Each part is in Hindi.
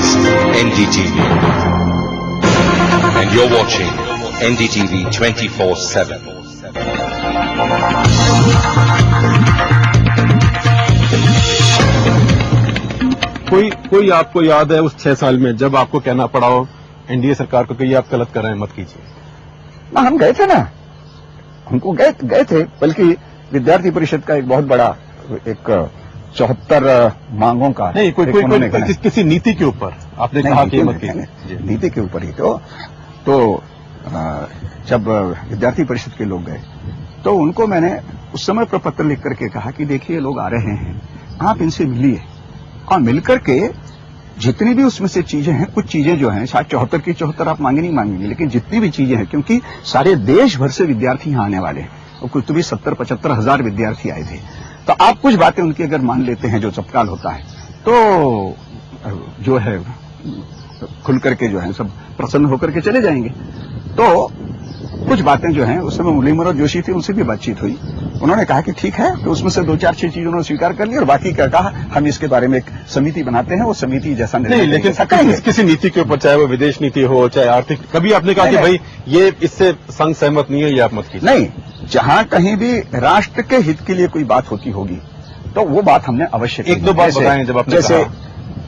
is NDTV. And you're watching NDTV 24/7. कोई आपको याद है उस 6 साल में जब आपको कहना पड़ा हो एनडीए सरकार को कि ये आप गलत कर रहे हैं, मत कीजिए? ना, हम गए थे ना, हमको गए थे, बल्कि विद्यार्थी परिषद का एक बहुत बड़ा एक 74 मांगों का नहीं, कोई किसी नीति के ऊपर आपने कहा कि मत कीजिए? नीति के ऊपर ही तो जब विद्यार्थी परिषद के लोग गए तो उनको मैंने उस समय पर पत्र लिख करके कहा कि देखिए लोग आ रहे हैं, आप इनसे मिलिए और मिलकर के जितनी भी उसमें से चीजें हैं, कुछ चीजें जो हैं शायद 74 की 74 आप मांगे नहीं मांगेंगे, लेकिन जितनी भी चीजें हैं, क्योंकि सारे देश भर से विद्यार्थी यहाँ आने वाले हैं और कुछ तो भी 70-75 हजार विद्यार्थी आए थे, तो आप कुछ बातें उनकी अगर मान लेते हैं जो तत्काल होता है तो जो है खुल करके जो है सब प्रसन्न होकर के चले जाएंगे। तो कुछ बातें जो हैं उस समय मुरली मनोहर जोशी थे, उनसे भी बातचीत हुई, उन्होंने कहा कि ठीक है, तो उसमें से 2-4-6 चीज उन्होंने स्वीकार कर ली और बाकी क्या कहा हम इसके बारे में एक समिति बनाते हैं, वो समिति जैसा नहीं, लेकिन किसी नीति के ऊपर, चाहे वो विदेश नीति हो चाहे आर्थिक, कभी आपने कहा कि भाई ये इससे संघ सहमत नहीं है, ये आप मत कीजिए? नहीं, जहां कहीं भी राष्ट्र के हित के लिए कोई बात होती होगी तो वो बात हमने अवश्य एक दो बात बताएं। जब आपने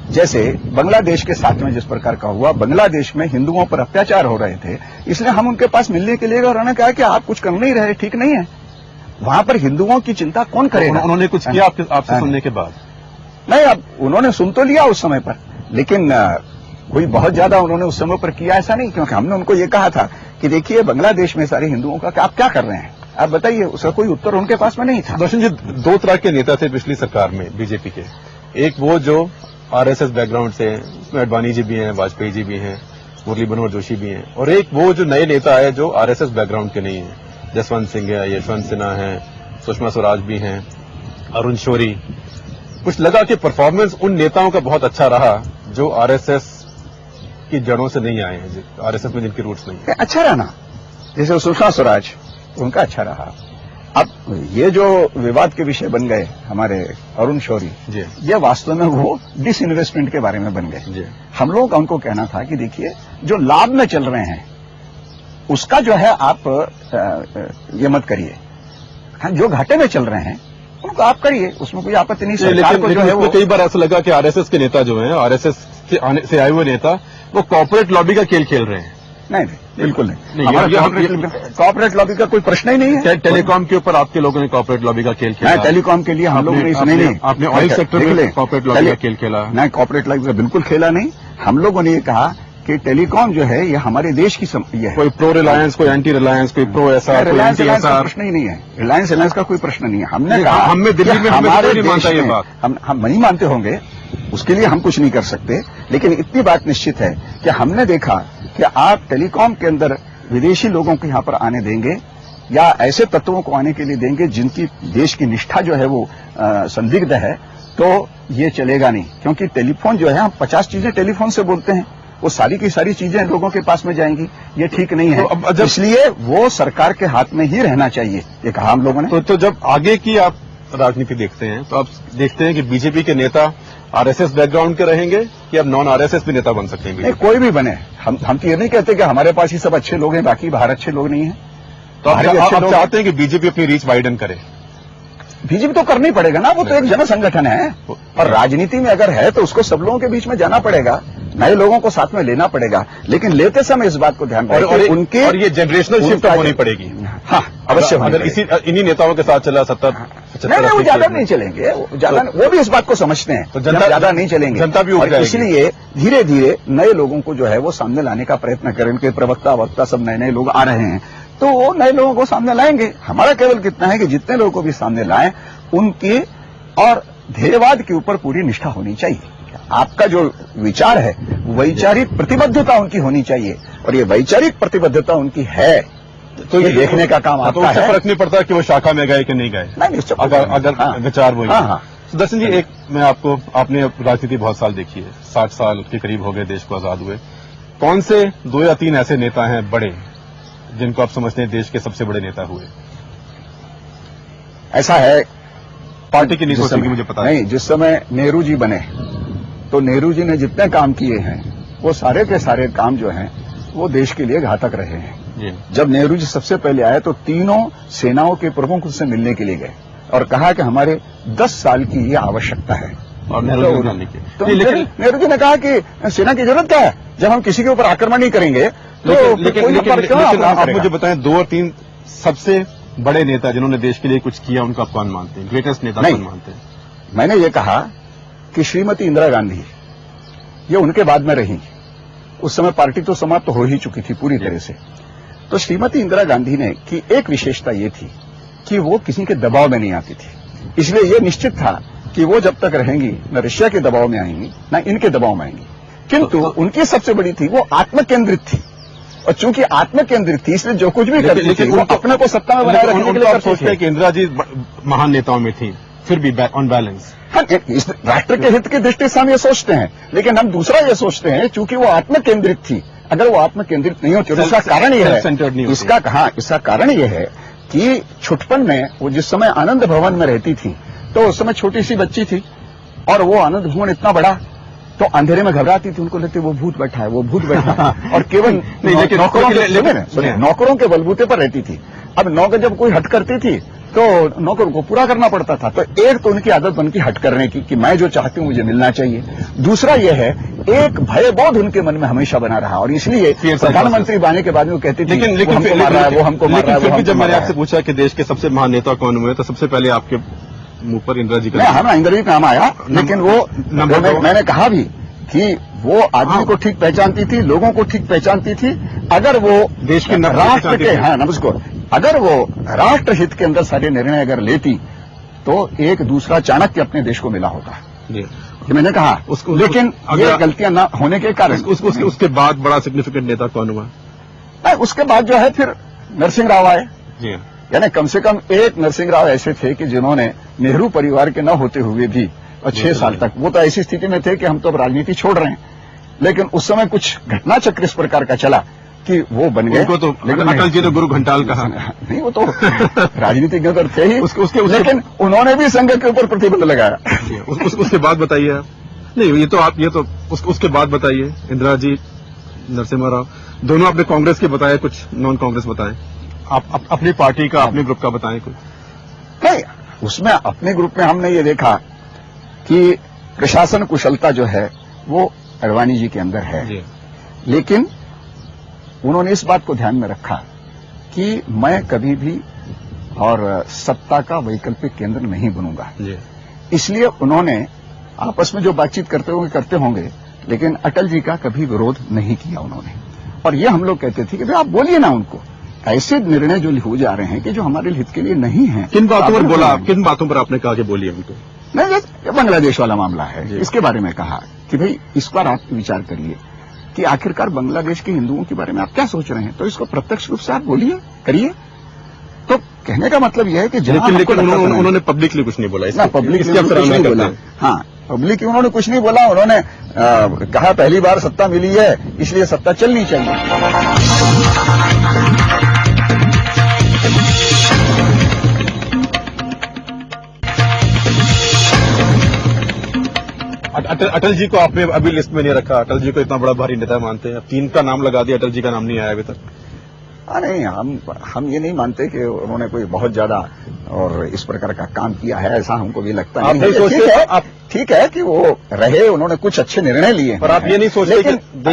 जैसे बांग्लादेश के साथ में जिस प्रकार का हुआ, बांग्लादेश में हिंदुओं पर अत्याचार हो रहे थे, इसलिए हम उनके पास मिलने के लिए गए और उन्होंने कहा कि आप कुछ कर नहीं रहे, ठीक नहीं है, वहां पर हिंदुओं की चिंता कौन करेगा? उन्होंने कुछ किया आपसे सुनने के बाद? नहीं, अब उन्होंने सुन तो लिया उस समय पर, लेकिन कोई बहुत ज्यादा उन्होंने उस समय पर किया ऐसा नहीं, क्योंकि हमने उनको ये कहा था कि देखिए बांग्लादेश में सारे हिंदुओं का आप क्या कर रहे हैं, आप बताइए। उसका कोई उत्तर उनके पास में नहीं था। दर्शन जी, 2 तरह के नेता थे पिछली सरकार में बीजेपी के, एक वो जो आरएसएस बैकग्राउंड से, उसमें अडवाणी जी भी हैं, वाजपेयी जी भी हैं, मुरली मनोहर जोशी भी हैं, और एक वो जो नए नेता है जो आरएसएस बैकग्राउंड के नहीं है, जसवंत सिंह है, यशवंत सिन्हा है, सुषमा स्वराज भी हैं, अरुण शौरी। कुछ लगा कि परफॉर्मेंस उन नेताओं का बहुत अच्छा रहा जो आरएसएस की जड़ों से नहीं आए हैं, आरएसएस में जिनकी रूट्स नहीं है। अच्छा रहा ना, जैसे सुषमा स्वराज, उनका अच्छा रहा। अब ये जो विवाद के विषय बन गए हमारे अरुण शौरी, ये वास्तव में वो डिसइन्वेस्टमेंट के बारे में बन गए। हम लोगों का उनको कहना था कि देखिए जो लाभ में चल रहे हैं उसका जो है आप ये मत करिए, जो घाटे में चल रहे हैं उनको आप करिए, उसमें कोई आपत्ति नहीं। सरकार को जो है वो कई बार ऐसा लगा कि आरएसएस के नेता जो हैं, आरएसएस से आए हुए नेता, वो कॉर्पोरेट लॉबी का खेल खेल रहे हैं। नहीं, बिल्कुल नहीं, कॉर्पोरेट लॉबी का कोई प्रश्न ही नहीं है। टेलीकॉम के ऊपर आपके लोगों ने कॉर्पोरेट लॉबी का खेल खेला? टेलीकॉम के लिए हम लोग ने नहीं, आपने ऑयल सेक्टर में कॉर्पोरेट लॉबी का खेल खेला? नहीं, कॉर्पोरेट लॉबी का बिल्कुल खेला नहीं। हम लोगों ने ये कहा कि टेलीकॉम जो है ये हमारे देश की ये है। कोई प्रो रिलायंस, कोई एंटी रिलायंस, कोई प्रो एसआर, कोई एंटी एसआर, प्रश्न ही नहीं है। रिलायंस का कोई प्रश्न नहीं है। हमने कहा हमें दिल्ली में हमारे नहीं मानता ये बात, हम नहीं मानते होंगे, उसके लिए हम कुछ नहीं कर सकते, लेकिन इतनी बात निश्चित है कि हमने देखा कि आप टेलीकॉम के अंदर विदेशी लोगों को यहां पर आने देंगे या ऐसे तत्वों को आने के लिए देंगे जिनकी देश की निष्ठा जो है वो संदिग्ध है, तो ये चलेगा नहीं। क्योंकि टेलीफोन जो है, हम 50 चीजें टेलीफोन से बोलते हैं, वो सारी की सारी चीजें लोगों के पास में जाएंगी, ये ठीक नहीं है। तो इसलिए वो सरकार के हाथ में ही रहना चाहिए, ये कहा हम लोगों ने। तो जब आगे की आप राजनीति देखते हैं तो आप देखते हैं कि बीजेपी के नेता आरएसएस बैकग्राउंड के रहेंगे कि अब नॉन आरएसएस भी नेता बन सकते हैं? नहीं, कोई भी बने। हम तो ये नहीं कहते कि हमारे पास ही सब अच्छे लोग हैं, बाकी बाहर अच्छे लोग नहीं हैं। तो आप चाहते हैं कि बीजेपी अपनी रीच वाइडन करे? बीजेपी तो करनी पड़ेगा ना, वो तो एक जन संगठन है, और राजनीति में अगर है तो उसको सब लोगों के बीच में जाना पड़ेगा, नए लोगों को साथ में लेना पड़ेगा, लेकिन लेते समय इस बात को ध्यान रखें उनके, और ये जनरेशनल शिफ्ट होनी पड़ेगी। हाँ, अवश्य। अगर इन्हीं नेताओं के साथ चला 70 नहीं, वो ज्यादा नहीं चलेंगे, वो भी इस बात को समझते हैं, तो जनता ज्यादा नहीं चलेंगे, जनता भी और इसलिए धीरे धीरे नए लोगों को जो है वो सामने लाने का प्रयत्न करें। उनके प्रवक्ता वक्ता सब नए लोग आ रहे हैं, तो वो नए लोगों को सामने लाएंगे। हमारा केवल कितना है कि जितने लोगों को भी सामने लाएं, उनके और ध्येयवाद के ऊपर पूरी निष्ठा होनी चाहिए। आपका जो विचार है, वैचारिक प्रतिबद्धता उनकी होनी चाहिए, और ये वैचारिक प्रतिबद्धता उनकी है, तो ये देखने का काम आपका है। तो उससे फर्क नहीं पड़ता कि वो शाखा में गए कि नहीं गए, नहीं, अगर विचार वही। तो दर्शन जी, एक मैं आपने राजनीति बहुत साल देखी है, 60 साल के करीब हो गए देश को आजाद हुए। कौन से 2 या 3 ऐसे नेता हैं बड़े जिनको आप समझते हैं देश के सबसे बड़े नेता हुए? ऐसा है, पार्टी की नहीं सोचेंगे, मुझे पता नहीं। जिस समय नेहरू जी बने तो नेहरू जी ने जितने काम किए हैं वो सारे के सारे काम जो हैं वो देश के लिए घातक रहे हैं। जब नेहरू जी सबसे पहले आए तो तीनों सेनाओं के प्रमुख से मिलने के लिए गए और कहा कि हमारे 10 साल की ये आवश्यकता है। और तो नेहरू जी ने कहा कि सेना की जरूरत क्या है, जब हम किसी के ऊपर आक्रमण नहीं करेंगे तो लेकिन आप मुझे बताएं 2 और 3 सबसे बड़े नेता जिन्होंने देश के लिए कुछ किया उनका आप कौन मानते हैं, ग्रेटेस्ट नेता कौन मानते हैं? मैंने ये कहा कि श्रीमती इंदिरा गांधी ये उनके बाद में रही, उस समय पार्टी तो समाप्त हो ही चुकी थी पूरी तरह से। तो श्रीमती इंदिरा गांधी ने की एक विशेषता ये थी कि वो किसी के दबाव में नहीं आती थी, इसलिए ये निश्चित था कि वो जब तक रहेंगी न रशिया के दबाव में आएंगी न इनके दबाव में आएंगी। किंतु उनकी सबसे बड़ी थी वो आत्मकेंद्रित थी, और चूंकि आत्मकेंद्रित थी इसलिए जो कुछ भी करती थी वो अपने को सत्ता में बनाए रखने के लिए करती थी। सोचते हैं कि इंदिरा जी महान नेताओं में थी, फिर भी ऑन बैलेंस इस राष्ट्र के हित की दृष्टि से हम ये सोचते हैं, लेकिन हम दूसरा ये सोचते हैं चूंकि वो आत्मकेंद्रित थी। अगर वो आत्मकेंद्रित नहीं होती, इसका कारण यह है, इसका कारण यह है कि छुटपन में वो जिस समय आनंद भवन में रहती थी तो उस समय छोटी सी बच्ची थी और वो आनंद भवन इतना बड़ा, तो अंधेरे में घबराती थी, उनको लगती वो भूत बैठा है, वो भूत बैठा है, और केवल नौकरों के बलबूते पर रहती थी। अब नौकर जब कोई हट करती थी तो नौकर को पूरा करना पड़ता था। तो एक तो उनकी आदत बन की हट करने की कि मैं जो चाहती हूं मुझे मिलना चाहिए। दूसरा यह है एक भयबोध उनके मन में हमेशा बना रहा, और इसलिए प्रधानमंत्री बनने के बाद में वो कहती थी लेकिन वो हमको मार रहा है। जब मैंने आपसे पूछा कि देश के सबसे महान नेता कौन हुए तो सबसे पहले आपके मुंह पर इंदिरा जी का इंदिरा जी का नाम आया, लेकिन वो मैंने कहा भी कि वो आदमी को ठीक पहचानती थी, लोगों को ठीक पहचानती थी। अगर वो देश के राष्ट्र के नमस्कार अगर वो राष्ट्र हित के अंदर सारे निर्णय अगर लेती तो एक दूसरा चाणक्य अपने देश को मिला होता। ये मैंने कहा लेकिन ये गलतियां न होने के कारण उसके बाद बड़ा सिग्निफिकेंट नेता कौन हुआ? उसके बाद जो है फिर नरसिंह राव आए। यानी कम से कम एक नरसिंह राव ऐसे थे कि जिन्होंने नेहरू परिवार के न होते हुए भी 6 साल तक, वो तो ऐसी स्थिति में थे कि हम तो अब राजनीति छोड़ रहे हैं, लेकिन उस समय कुछ घटना चक्र इस प्रकार का चला कि वो बन गए। तो लेकिन अटल जी ने गुरु घंटाल कहा नहीं, वो तो राजनीतिज्ञ तो थे ही, लेकिन उन्होंने भी संघ के ऊपर प्रतिबंध लगाया। उसके बाद बताइए आप। नहीं, ये तो उसके बाद बताइए। इंदिरा जी, नरसिम्हा राव, दोनों आपने कांग्रेस के बताए, कुछ नॉन कांग्रेस बताए। आप अपनी पार्टी का, अपने ग्रुप का बताएं कुछ। नहीं, उसमें अपने ग्रुप में हमने ये देखा कि प्रशासन कुशलता जो है वो अडवाणी जी के अंदर है, लेकिन उन्होंने इस बात को ध्यान में रखा कि मैं कभी भी और सत्ता का वैकल्पिक केंद्र नहीं बनूंगा। इसलिए उन्होंने आपस में जो बातचीत करते होंगे, लेकिन अटल जी का कभी विरोध नहीं किया उन्होंने। और ये हम लोग कहते थे कि भाई आप बोलिए ना उनको, ऐसे निर्णय जो हो जा रहे हैं कि जो हमारे हित के लिए नहीं है। किन बातों पर बोला, किन बातों पर आपने कहा कि बोलिए उनको? नहीं, बांग्लादेश वाला मामला है, इसके बारे में कहा कि भाई इस बार आप विचार करिए कि आखिरकार बांग्लादेश के हिंदुओं के बारे में आप क्या सोच रहे हैं, तो इसको प्रत्यक्ष रूप से आप बोलिए, करिए। तो कहने का मतलब यह है कि लेकिन उन्होंने पब्लिकली कुछ नहीं बोला। पब्लिकली कुछ नहीं बोला। हाँ, पब्लिकली उन्होंने कुछ नहीं बोला। उन्होंने कहा पहली बार सत्ता मिली है इसलिए सत्ता चलनी चाहिए। अटल जी को आपने अभी लिस्ट में नहीं रखा। अटल जी को इतना बड़ा भारी नेता मानते हैं, 3 का नाम लगा दिया, अटल जी का नाम नहीं आया अभी तक। नहीं, हम ये नहीं मानते कि उन्होंने कोई बहुत ज्यादा और इस प्रकार का काम किया है, ऐसा हमको भी लगता है। ठीक है कि वो रहे, उन्होंने कुछ अच्छे निर्णय लिए, पर आप ये नहीं सोचते कि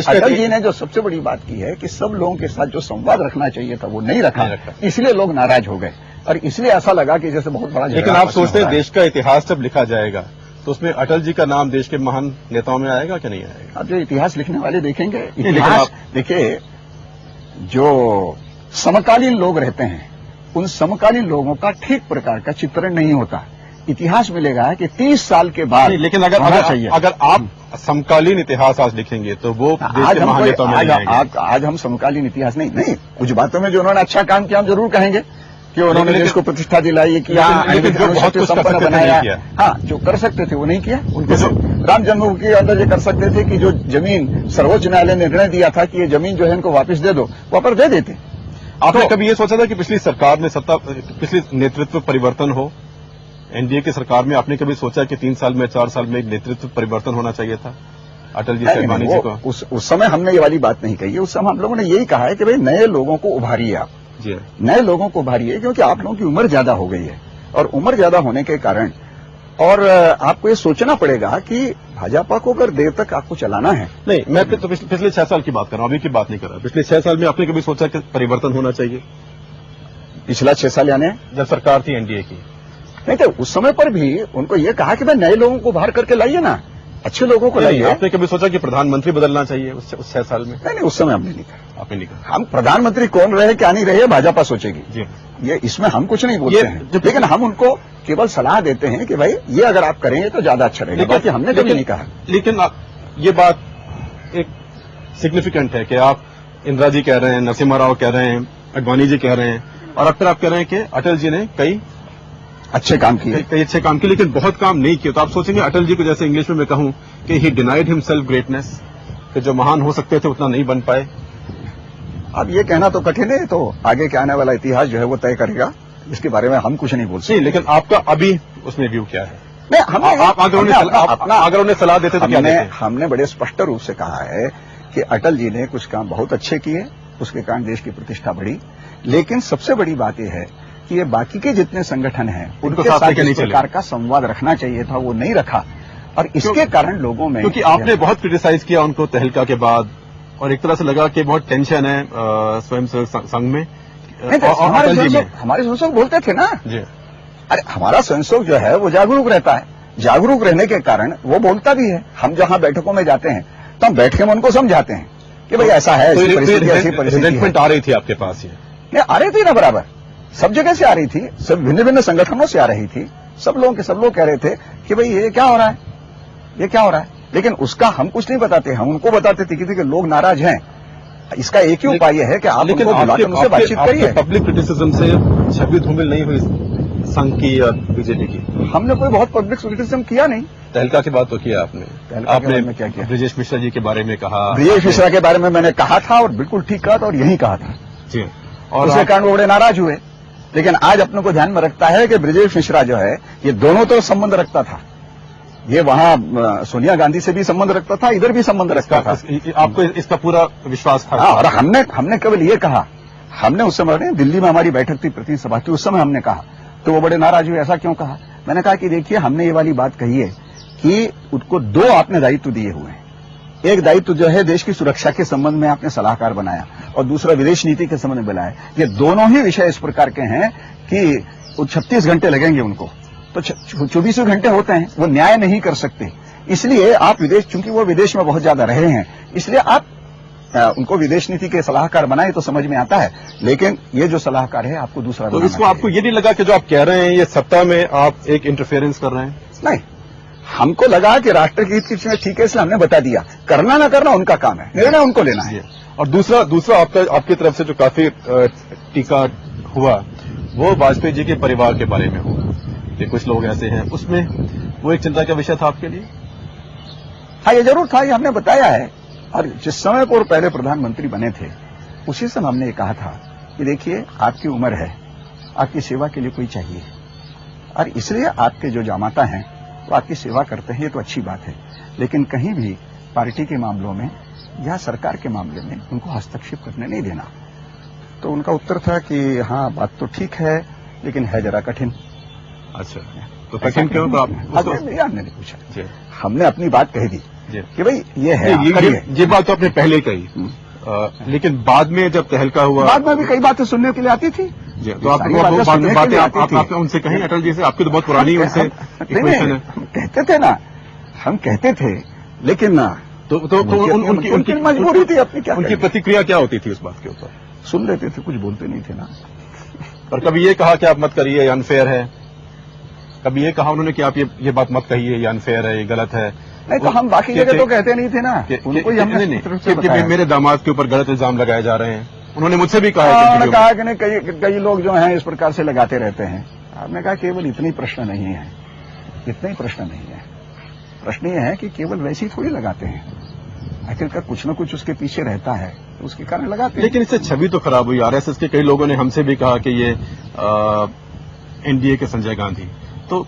अटल जी ने जो सबसे बड़ी बात की है कि सब लोगों के साथ जो संवाद रखना चाहिए था वो नहीं रखा, इसलिए लोग नाराज हो गए और इसलिए ऐसा लगा कि जैसे बहुत बड़ा। लेकिन आप सोचते हैं देश का इतिहास जब लिखा जाएगा तो उसमें अटल जी का नाम देश के महान नेताओं में आएगा कि नहीं आएगा? अब जो इतिहास लिखने वाले देखेंगे, इतिहास देखिए, जो समकालीन लोग रहते हैं उन समकालीन लोगों का ठीक प्रकार का चित्रण नहीं होता। इतिहास मिलेगा कि 30 साल के बाद। लेकिन अगर आप समकालीन इतिहास आज लिखेंगे तो वो देश के महान नेताओं में आएंगे। आज हम समकालीन इतिहास नहीं, कुछ बातों में जो उन्होंने अच्छा काम किया हम जरूर कहेंगे कि उन्होंने देश को प्रतिष्ठा दिलाई, किया, संपन्न बनाया। हाँ, जो कर सकते थे वो नहीं किया। उनको राम जन्मभूमि के अंदर ये कर सकते थे कि जो जमीन सर्वोच्च न्यायालय ने निर्णय दिया था कि ये जमीन जो है इनको वापस दे दो, वापस दे देते। आपने कभी ये सोचा था कि पिछली सरकार में पिछली नेतृत्व परिवर्तन हो? एनडीए की सरकार में आपने कभी सोचा कि 3 साल में 4 साल में एक नेतृत्व परिवर्तन होना चाहिए था? अटल जी से अडवाणी जी को? उस समय हमने ये वाली बात नहीं कही है। उस समय हम लोगों ने यही कहा है कि भाई नए लोगों को उभारिए आप, जी, नए लोगों को उभारिए, क्योंकि आप लोगों की उम्र ज्यादा हो गई है और उम्र ज्यादा होने के कारण और आपको ये सोचना पड़ेगा कि भाजपा को अगर देर तक आपको चलाना है। नहीं, मैं तो पिछले 6 साल की बात कर रहा हूं, अभी की बात नहीं कर रहा। पिछले 6 साल में आपने कभी सोचा कि परिवर्तन होना चाहिए? पिछला 6 साल यानी जब सरकार थी एनडीए की, नहीं तो उस समय पर भी उनको ये कहा कि भाई नए लोगों को बाहर करके लाइए ना, अच्छे लोगों को लाइए। आपने कभी सोचा कि प्रधानमंत्री बदलना चाहिए उस 6 साल में? नहीं, उस समय हमने नहीं कहा। आपने नहीं कहा? हम प्रधानमंत्री कौन रहे क्या नहीं रहे भाजपा सोचेगी जी, ये इसमें हम कुछ नहीं बोलते हैं, लेकिन हम उनको केवल सलाह देते हैं कि भाई ये अगर आप करेंगे तो ज्यादा अच्छा रहेगा, बाकी हमने कभी नहीं कहा। लेकिन ये बात एक सिग्निफिकेंट है कि आप इंदिरा जी कह रहे हैं, नरसिम्हा राव कह रहे हैं, अडवाणी जी कह रहे हैं, और अब फिर आप कह रहे हैं कि अटल जी ने कई अच्छे काम किए, कई अच्छे काम किए, लेकिन बहुत काम नहीं किए। तो आप सोचेंगे अटल जी को, जैसे इंग्लिश में मैं कहूं कि ही डिनाइड हिमसेल्फ ग्रेटनेस, कि जो महान हो सकते थे उतना नहीं बन पाए। अब ये कहना तो कठिन है, तो आगे के आने वाला इतिहास जो है वो तय करेगा, इसके बारे में हम कुछ नहीं बोल सकते। लेकिन आपका अभी उसमें व्यू क्या है? नहीं, अगर उन्हें सलाह देते तो क्या देते? हमने बड़े स्पष्ट रूप से कहा है कि अटल जी ने कुछ काम बहुत अच्छे किए, उसके कारण देश की प्रतिष्ठा बढ़ी, लेकिन सबसे बड़ी बात यह है कि ये बाकी के जितने संगठन हैं उनके साथ इस प्रकार का संवाद रखना चाहिए था, वो नहीं रखा, और इसके कारण लोगों में, क्योंकि आपने बहुत क्रिटिसाइज किया उनको तहलका के बाद, और एक तरह से लगा कि बहुत टेंशन है स्वयंसेवक संघ में। हमारे स्वयंसेवक बोलते थे ना जी, अरे हमारा स्वयंसेवक जो है वो जागरूक रहता है, जागरूक रहने के कारण वो बोलता भी है। हम जहां बैठकों में जाते हैं तो हम बैठ के उनको समझाते हैं कि भाई ऐसा है, ऐसी परिस्थिति आ रही थी आपके पास? ये आ रही थी ना, बराबर सब जगह से आ रही थी, सब भिन्न भिन्न संगठनों से आ रही थी, सब लोग कह रहे थे कि भाई ये क्या हो रहा है, ये क्या हो रहा है, लेकिन उसका हम कुछ नहीं बताते, हम उनको बताते थे कि लोग नाराज हैं। इसका एक ही उपाय है कि आप उनको बुलाकर उनसे बातचीत करिए। पब्लिक क्रिटिसिज्म से छवि धूमिल नहीं हुई संघ की या बीजेपी की? हमने कोई बहुत पब्लिक क्रिटिसिज्म किया नहीं। तहलका की बात तो किया आपने में क्या किया? ब्रिजेश मिश्रा जी के बारे में कहा। ब्रिजेश मिश्रा के बारे में मैंने कहा था और बिल्कुल ठीक कहा था और यही कहा था जी, और उसके कारण वो बड़े नाराज हुए। लेकिन आज अपने को ध्यान में रखता है कि ब्रिजेश मिश्रा जो है ये दोनों तो संबंध रखता था, ये वहां सोनिया गांधी से भी संबंध रखता था, इधर भी संबंध रखता था। आपको इसका पूरा विश्वास था? और हमने केवल ये कहा, हमने उस समय दिल्ली में हमारी बैठक थी, प्रतिनिधि सभा की, उस समय हमने कहा तो वो बड़े नाराज हुए। ऐसा क्यों कहा? मैंने कहा कि देखिए हमने ये वाली बात कही है कि उसको दो आपने दायित्व दिए हुए हैं, एक दायित्व जो है देश की सुरक्षा के संबंध में आपने सलाहकार बनाया और दूसरा विदेश नीति के संबंध में बनाया। ये दोनों ही विषय इस प्रकार के हैं कि 36 घंटे लगेंगे उनको, तो 24 घंटे होते हैं, वो न्याय नहीं कर सकते। इसलिए आप चूंकि वो विदेश में बहुत ज्यादा रहे हैं, इसलिए आप उनको विदेश नीति के सलाहकार बनाए तो समझ में आता है, लेकिन ये जो सलाहकार है आपको दूसरा तो इसको आपको ये नहीं लगा कि जो आप कह रहे हैं ये सत्ता में आप एक इंटरफेरेंस कर रहे हैं? नहीं, हमको लगा कि राष्ट्र के हित की चीजें ठीक है, इसलिए हमने बता दिया। करना ना करना उनका काम है, निर्णय उनको लेना है। और दूसरा आपकी तरफ से जो काफी टीका हुआ वो वाजपेयी जी के परिवार के बारे में हुआ कि कुछ लोग ऐसे हैं, उसमें वो एक चिंता का विषय था आपके लिए? हाँ, ये जरूर था, ये हमने बताया है। और जिस समय पर पहले प्रधानमंत्री बने थे उसी समय हमने ये कहा था कि देखिए आपकी उम्र है, आपकी सेवा के लिए कोई चाहिए, और इसलिए आपके जो जामाता हैं वो आपकी सेवा करते हैं, ये तो अच्छी बात है, लेकिन कहीं भी पार्टी के मामलों में या सरकार के मामले में उनको हस्तक्षेप करने नहीं देना। तो उनका उत्तर था कि हाँ बात तो ठीक है, लेकिन है जरा कठिन। अच्छा, तो कठिन क्यों? तो हमने नहीं पूछा, हमने अपनी बात कह दी कि भाई ये है, ये बात तो आपने पहले कही, लेकिन बाद में जब तहलका हुआ, बाद में भी कई बातें सुनने के लिए आती थी। तो बातें आपने उनसे कहीं अटल जी से? आपकी तो बहुत पुरानी उनसे इक्वेशन है। कहते थे ना, हम कहते थे, लेकिन ना तो उनकी मजबूरी थी अपनी। क्या उनकी प्रतिक्रिया क्या होती थी उस बात के ऊपर? सुन लेते थे, कुछ बोलते नहीं थे ना। पर कभी ये कहा कि आप मत करिए, ये अनफेयर है? कभी ये कहा उन्होंने कि आप ये बात मत कहिए, ये अनफेयर है, ये गलत है? नहीं, तो हम बाकी जगह तो कहते नहीं थे ना, उनको ही हमने मेरे दामाद के ऊपर गलत इल्जाम लगाए जा रहे हैं। उन्होंने मुझसे भी कहा कि नहीं, कई लोग जो हैं इस प्रकार से लगाते रहते हैं। आपने कहा केवल इतने प्रश्न नहीं है, इतने ही प्रश्न नहीं है। प्रश्न ये है कि केवल वैसे ही थोड़ी लगाते हैं, आखिरकार कुछ न कुछ उसके पीछे रहता है, तो उसके कारण लगाते हैं। लेकिन इससे छवि तो खराब हुई। आरएसएस के कई लोगों ने हमसे भी कहा कि ये एनडीए के संजय गांधी, तो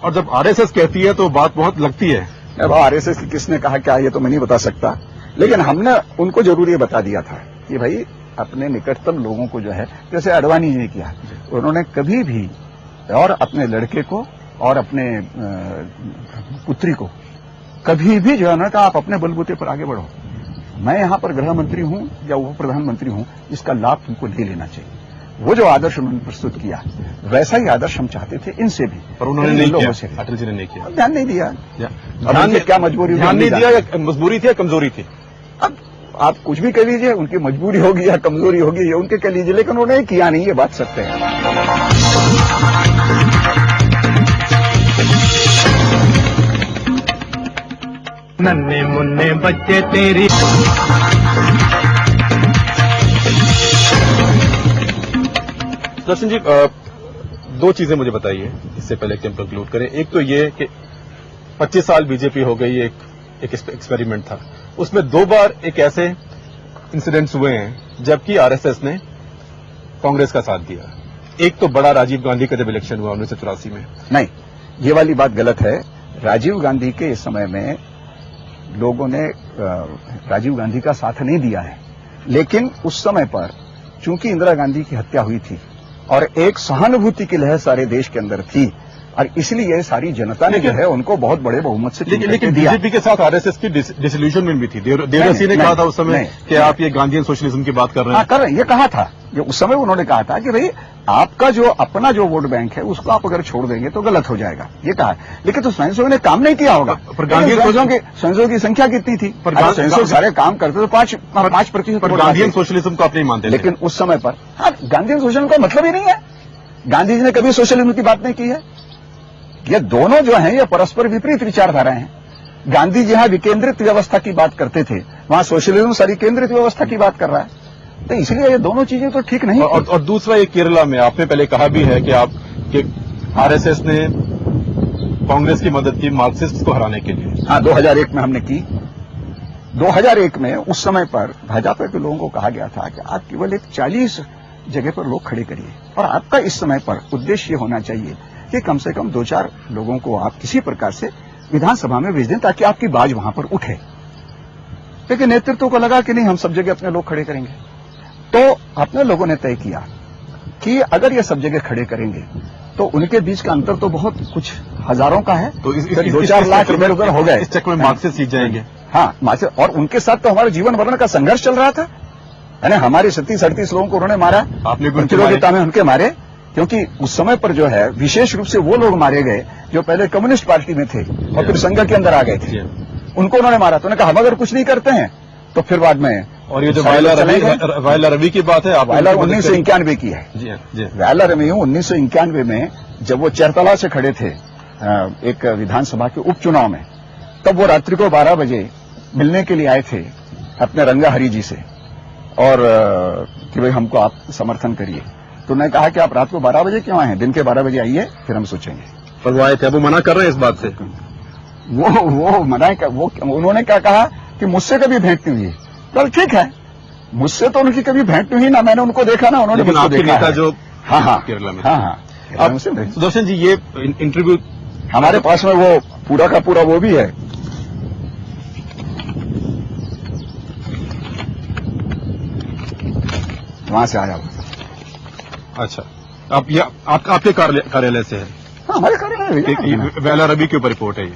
और जब आरएसएस कहती है तो बात बहुत लगती है। अब आरएसएस की किसने कहा क्या ये तो मैं नहीं बता सकता, लेकिन हमने उनको जरूर ये बता दिया था कि भाई अपने निकटतम लोगों को जो है, जैसे अडवाणी जी ने किया, उन्होंने कभी भी और अपने लड़के को और अपने पुत्री को कभी भी जो है ना कहा आप अपने बलबूते पर आगे बढ़ो, मैं यहां पर गृह मंत्री हूं या उप प्रधानमंत्री हूं, इसका लाभ तुमको ले लेना चाहिए। वो जो आदर्श उन्होंने प्रस्तुत किया वैसा ही आदर्श हम चाहते थे इनसे भी, पर उन्होंने नहीं किया, अटल जी ने नहीं किया, ध्यान नहीं दिया। ध्यान क्या मजबूरी, ध्यान नहीं दिया या मजबूरी थी या कमजोरी थी? अब आप कुछ भी कह लीजिए, उनकी मजबूरी होगी या कमजोरी होगी ये उनके कह लीजिए, लेकिन उन्होंने किया नहीं, ये बात सत्य है। नन्हे मुन्ने बच्चे तेरी दर्शन जी, दो चीजें मुझे बताइए इससे पहले कि हम कंक्लूड करें। एक तो ये कि 25 साल बीजेपी हो गई, एक एक्सपेरिमेंट था, उसमें 2 बार एक ऐसे इंसिडेंट्स हुए हैं जबकि आरएसएस ने कांग्रेस का साथ दिया। एक तो बड़ा राजीव गांधी का जब इलेक्शन हुआ 1984 में। नहीं, ये वाली बात गलत है। राजीव गांधी के इस समय में लोगों ने राजीव गांधी का साथ नहीं दिया है, लेकिन उस समय पर चूंकि इंदिरा गांधी की हत्या हुई थी और एक सहानुभूति की लहर सारे देश के अंदर थी और इसलिए सारी जनता ने जो है उनको बहुत बड़े बहुमत से लेकिन बीजेपी के साथ आरएसएस की डिसोल्यूशन में भी थी। देवरसी ने कहा था उस समय कि आप ये गांधीयन सोशलिज्म की बात कर रहे हैं। कर रहे हैं, ये कहा था। ये उस समय उन्होंने कहा था कि भाई आपका जो अपना जो वोट बैंक है उसको आप अगर छोड़ देंगे तो गलत हो जाएगा, ये कहा। लेकिन तो स्वयंसेवकों ने काम नहीं किया होगा। पर स्वयंसेवकों की संख्या कितनी थी? स्वयंसेवक सारे काम करते तो 5%। पर गांधीयन सोशलिज्म को आप नहीं मानते। लेकिन उस समय पर हाँ, गांधीयन सोशलिज्म का मतलब ही नहीं है। गांधी जी ने कभी सोशलिज्म की बात नहीं की है। ये दोनों जो हैं ये परस्पर विपरीत विचारधाराएं हैं। गांधी जी यहां विकेंद्रित व्यवस्था की बात करते थे, वहां सोशलिज्म सारी केंद्रित व्यवस्था की बात कर रहा है। तो इसलिए ये दोनों चीजें तो ठीक नहीं। और दूसरा ये केरला में आपने पहले कहा भी है कि आरएसएस ने कांग्रेस की मदद की मार्क्सिस्ट को हराने के लिए। हाँ, 2001 में हमने की। 2001 में उस समय पर भाजपा के लोगों को कहा गया था कि आप केवल एक 40 जगह पर लोग खड़े करिए और आपका इस समय पर उद्देश्य ये होना चाहिए कि कम से कम 2-4 लोगों को आप किसी प्रकार से विधानसभा में भेज दें ताकि आपकी बाज वहां पर उठे। लेकिन नेतृत्व को लगा कि नहीं, हम सब जगह अपने लोग खड़े करेंगे। तो अपने लोगों ने तय किया कि अगर ये सब जगह खड़े करेंगे तो उनके बीच का अंतर तो बहुत कुछ हजारों का है, तो 2-4 लाख इधर उधर हो गए। इस चक्कर में मार्क्सिस्ट जीत जाएंगे। हाँ, मार्क्सिस्ट। और उनके साथ तो हमारा जीवन मरण का संघर्ष चल रहा था, है ना। हमारे 37-38 लोगों को उन्होंने मारा, आपने भी प्रतियोगिता में उनके मारे, क्योंकि उस समय पर जो है विशेष रूप से वो लोग मारे गए जो पहले कम्युनिस्ट पार्टी में थे और फिर संघ के अंदर आ गए थे, उनको उन्होंने मारा। तो उन्होंने कहा हम अगर कुछ नहीं करते हैं तो फिर बाद में। और ये जो वायला रवि की बात है, वायला 1991 की है। वायला रवि 1991 में जब वो चरतला से खड़े थे एक विधानसभा के उपचुनाव में, तब वो रात्रि को 12 बजे मिलने के लिए आए थे अपने रंगा हरी जी से और कि भाई हमको आप समर्थन करिए। तो उन्होंने कहा कि आप रात को 12 बजे क्यों आए हैं, दिन के 12 बजे आइए, फिर हम सोचेंगे। पर वो आए थे, वो मना कर रहे हैं इस बात से। वो मना, वो उन्होंने क्या कहा कि मुझसे कभी भेंट नहीं हुई। चल ठीक है, मुझसे तो उनकी कभी भेंट नहीं हुई, ना मैंने उनको देखा ना उन्होंने मुझको देखा नेता जो हाँ केरला में। हाँ। सुदर्शन जी, ये इंटरव्यू हमारे पास में वो पूरा का पूरा वो भी है। वहां से आया हुआ। अच्छा, आपके कार्यालय से है? हाँ, हमारे कार्यालय। वायला रवि के ऊपर रिपोर्ट है ये?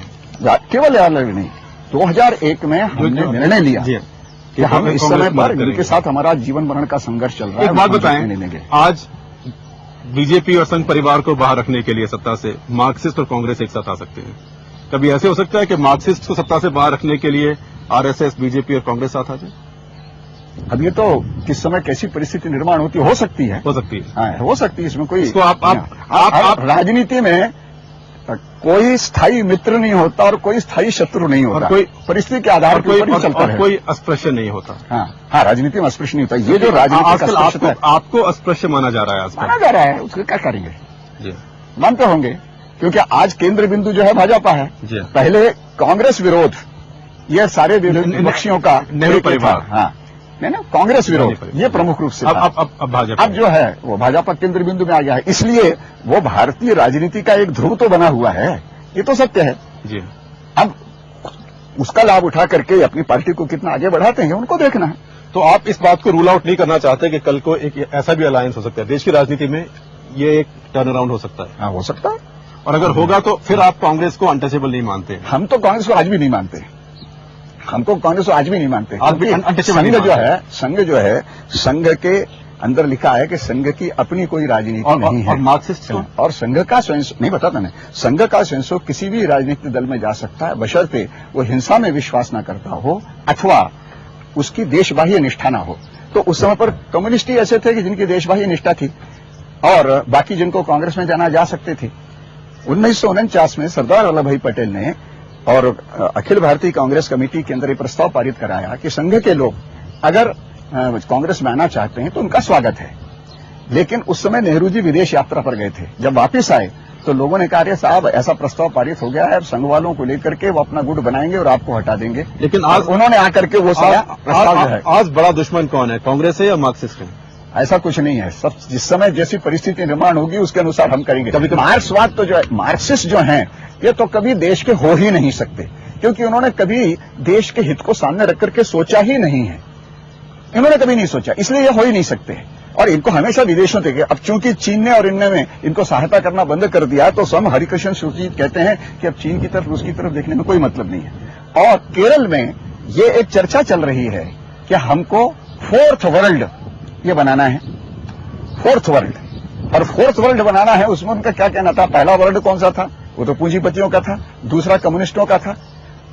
केवल वायला रवि नहीं, 2001 में हमने निर्णय लिया कि हम इस समय पर इनके साथ हमारा जीवन मरण का संघर्ष चल रहा है। एक बात बताएं, आज बीजेपी और संघ परिवार को बाहर रखने के लिए सत्ता से मार्क्सिस्ट और कांग्रेस एक साथ आ सकते हैं। कभी ऐसे हो सकता है कि मार्क्सिस्ट को सत्ता से बाहर रखने के लिए आरएसएस, बीजेपी और कांग्रेस साथ आ जाए? अब ये तो किस समय कैसी परिस्थिति निर्माण होती हो सकती है। हाँ, हो सकती है। इसमें कोई इसको आप राजनीति में कोई स्थायी मित्र नहीं होता और कोई स्थायी शत्रु नहीं होता, कोई परिस्थिति के आधार पर कोई अस्पृश्य नहीं होता। हाँ, राजनीति में अस्पृश्य नहीं होता। ये जो राजनीति आपको अस्पृश्य माना जा रहा है, माना जा रहा है, उसको क्या करेंगे? मानते होंगे, क्योंकि आज केंद्र बिंदु जो है भाजपा है। पहले कांग्रेस विरोध ये सारे विपक्षियों का नेहरू परिवार, हाँ, नहीं ना, कांग्रेस विरोध ये प्रमुख रूप से अब भाजपा अब जो है वो भाजपा केंद्र बिंदु में आ गया है। इसलिए वो भारतीय राजनीति का एक ध्रुव तो बना हुआ है, ये तो सत्य है। जी। अब उसका लाभ उठा करके अपनी पार्टी को कितना आगे बढ़ाते हैं उनको देखना है। तो आप इस बात को रूल आउट नहीं करना चाहते कि कल को एक ऐसा भी अलायंस हो सकता है, देश की राजनीति में ये एक टर्न अराउंड हो सकता है? हाँ, हो सकता है। और अगर होगा तो फिर आप कांग्रेस को अनटचेबल नहीं मानते? हम तो कांग्रेस को आज भी नहीं मानते, हमको कांग्रेस को आज भी नहीं मानते। संघ जो है संघ के अंदर लिखा है कि संघ की अपनी कोई राजनीति नहीं है। और मार्क्सिस्ट और संघ का स्वयं नहीं बताता मैं, संघ का स्वयं किसी भी राजनीतिक दल में जा सकता है बशर्ते वो हिंसा में विश्वास न करता हो अथवा उसकी देशबाह्य निष्ठा ना हो। तो उस समय पर कम्युनिस्ट ही ऐसे थे कि जिनकी देशबाह्य निष्ठा थी और बाकी जिनको कांग्रेस में जाना जा सकते थे। 1949 में सरदार वल्लभ भाई पटेल ने और अखिल भारतीय कांग्रेस कमेटी के अंदर ये प्रस्ताव पारित कराया कि संघ के लोग अगर कांग्रेस में आना चाहते हैं तो उनका स्वागत है। लेकिन उस समय नेहरू जी विदेश यात्रा पर गए थे, जब वापस आए तो लोगों ने कहा अरे साहब ऐसा प्रस्ताव पारित हो गया है, संघ वालों को लेकर के वो अपना गुट बनाएंगे और आपको हटा देंगे। लेकिन आज उन्होंने आकर के वो सारा प्रस्ताव जो है, आज बड़ा दुश्मन कौन है, कांग्रेस है या मार्क्सिस्ट है? ऐसा कुछ नहीं है। सब जिस समय जैसी परिस्थिति निर्माण होगी उसके अनुसार हम करेंगे। कभी मार्क्सवाद तो जो है, मार्क्सिस्ट जो हैं ये तो कभी देश के हो ही नहीं सकते, क्योंकि उन्होंने कभी देश के हित को सामने रख करके सोचा ही नहीं है। इन्होंने कभी नहीं सोचा, इसलिए ये हो ही नहीं सकते। और इनको हमेशा विदेशों देखे। अब चूंकि चीन ने और इनने में इनको सहायता करना बंद कर दिया तो स्वयं हरिकृष्ण सुरजीत कहते हैं कि अब चीन की तरफ रूस की तरफ देखने में कोई मतलब नहीं है। और केरल में ये एक चर्चा चल रही है कि हमको फोर्थ वर्ल्ड ये बनाना है, फोर्थ वर्ल्ड। और फोर्थ वर्ल्ड बनाना है, उसमें उनका क्या कहना था? पहला वर्ल्ड कौन सा था? वो तो पूंजीपतियों का था, दूसरा कम्युनिस्टों का था।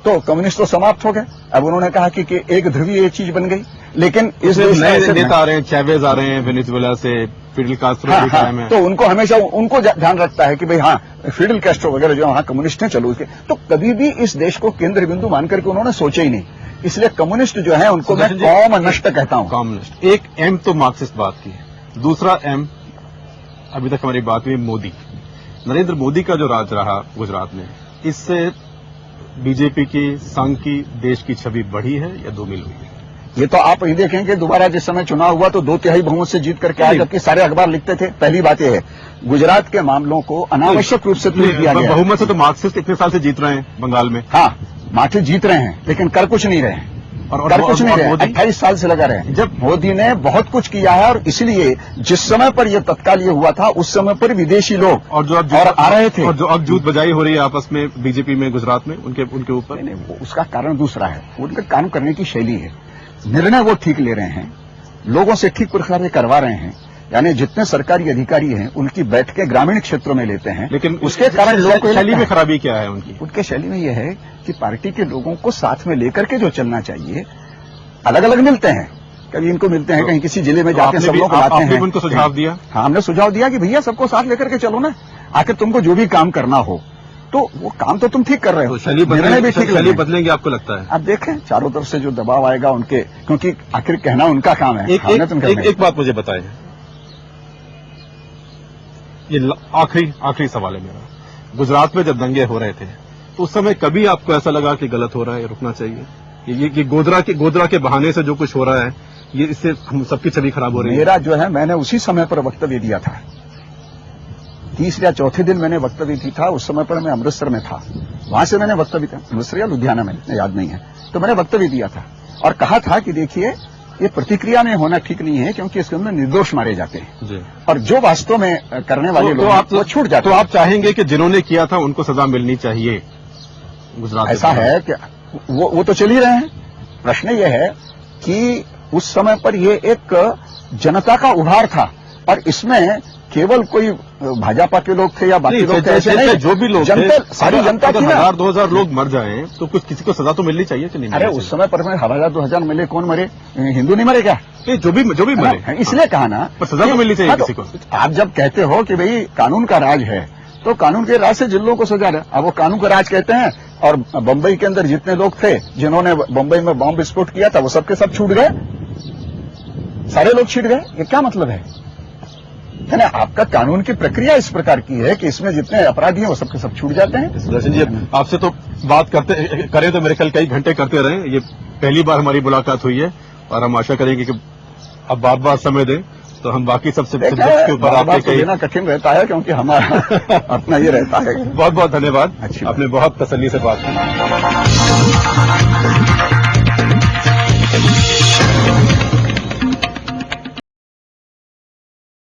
तो कम्युनिस्ट तो समाप्त हो गए। अब उन्होंने कहा कि एक ध्रुवीय चीज बन गई। लेकिन इस नए नेता आ रहे हैं, चैवेज आ रहे हैं वेनेजुएला से, फिडेल कास्ट्रो भी टाइम है। तो उनको हमेशा उनको ध्यान रखता है कि भाई हाँ फिडेल कास्ट्रो वगैरह जो वहां कम्युनिस्ट हैं चलो उसके। तो कभी भी इस देश को केंद्र बिंदु मान करके उन्होंने सोचा ही नहीं। इसलिए कम्युनिस्ट जो है उनको मैं कॉमनिस्ट कहता हूं। कम्युनिस्ट। एक एम तो मार्क्सिस्ट बात की है, दूसरा एम अभी तक हमारी बात हुई मोदी, नरेंद्र मोदी का जो राज रहा गुजरात में, इससे बीजेपी की, संघ की, देश की छवि बढ़ी है या धूमिल हुई है? ये तो आप ही देखें कि दोबारा जिस समय चुनाव हुआ तो 2/3 बहुमत से जीत करके आए, जबकि सारे अखबार लिखते थे। पहली बात यह है गुजरात के मामलों को अनावश्यक रूप से तूल दिया गया। बहुमत से तो मार्क्सिस्ट इतने साल से जीत रहे हैं बंगाल में। हाँ, मार्क्सिस्ट जीत रहे हैं लेकिन कर कुछ नहीं रहे हैं। कर कुछ नहीं रहे, 28 साल से लगा रहे हैं। जब मोदी ने बहुत कुछ किया है और इसलिए जिस समय पर यह तत्काल ये हुआ था उस समय पर विदेशी लोग और जो आ रहे थे और जो अब जूत बजाई हो रही है आपस में बीजेपी में गुजरात में उनके ऊपर। नहीं, उसका कारण दूसरा है। उनका काम करने की शैली है, निर्णय वो ठीक ले रहे हैं, लोगों से ठीक प्रकार से करवा रहे हैं। यानी जितने सरकारी अधिकारी हैं उनकी बैठकें ग्रामीण क्षेत्रों में लेते हैं। लेकिन उसके कारण लोगों को शैली में खराबी क्या है उनकी? उनके शैली में यह है कि पार्टी के लोगों को साथ में लेकर के जो चलना चाहिए, अलग अलग मिलते हैं। कभी इनको मिलते हैं, कहीं किसी जिले में जाके सब लोग बुलाते हैं। उनको सुझाव दिया? हाँ, हमने सुझाव दिया कि भैया सबको साथ लेकर के चलो ना। आखिर तुमको जो भी काम करना हो तो वो काम तो तुम ठीक कर रहे हो, शैली बदलेंगे आपको लगता है? आप देखें चारों तरफ से जो दबाव आएगा उनके, क्योंकि आखिर कहना उनका काम है। एक बात मुझे बताएं, ये आखिरी सवाल है मेरा। गुजरात में जब दंगे हो रहे थे तो उस समय कभी आपको ऐसा लगा कि गलत हो रहा है, रुकना चाहिए? ये गोदरा के बहाने से जो कुछ हो रहा है, ये इससे हम सबकी छवि खराब हो रही है। मेरा जो है, मैंने उसी समय पर वक्तव्य दिया था। 3 या 4 दिन मैंने वक्तव्य दी था। उस समय पर मैं अमृतसर में था, वहां से मैंने वक्तव्य दिया, अमृतसर या लुधियाना में याद नहीं है। तो मैंने वक्तव्य दिया था और कहा था कि देखिए ये प्रतिक्रिया में होना ठीक नहीं है, क्योंकि इसके अंदर निर्दोष मारे जाते हैं जी। और जो वास्तव में करने वाले लोग वो छूट जाते हैं। तो आप चाहेंगे कि जिन्होंने किया था उनको सजा मिलनी चाहिए? गुजरात ऐसा है कि वो तो चल ही रहे हैं। प्रश्न ये है कि उस समय पर ये एक जनता का उभार था और इसमें केवल कोई भाजपा के लोग थे या बाकी लोग थे, ऐसे नहीं। जो भी लोग सारी जनता थी ना। 1000-2000 लोग मर जाएं तो कुछ किसी को सजा तो मिलनी चाहिए कि नहीं? अरे उस समय पर 1000-2000 मिले, कौन मरे? हिंदू नहीं मरे क्या? जो भी मरे, इसलिए कहा ना, पर सजा तो मिलनी चाहिए किसी को। आप जब कहते हो कि भाई कानून का राज है तो कानून के राज से जिन लोगों को सजा है, अब वो कानून का राज कहते हैं। और बंबई के अंदर जितने लोग थे जिन्होंने बंबई में बॉम्ब विस्फोट किया था वो सबके सब छूट गए, सारे लोग छूट गए। ये क्या मतलब है ना? आपका कानून की प्रक्रिया इस प्रकार की है कि इसमें जितने अपराधी हैं वो सबके सब छूट जाते हैं। सुदर्शन जी, आपसे तो बात करें तो मेरे ख्याल कई घंटे करते रहे। ये पहली बार हमारी मुलाकात हुई है और हम आशा करेंगे कि अब बार समय दें तो हम बाकी सबसे के ऊपर आपके देना कठिन रहता है, क्योंकि हमारा अपना ये रहता है। बहुत बहुत धन्यवाद, आपने बहुत तसल्ली से बात की।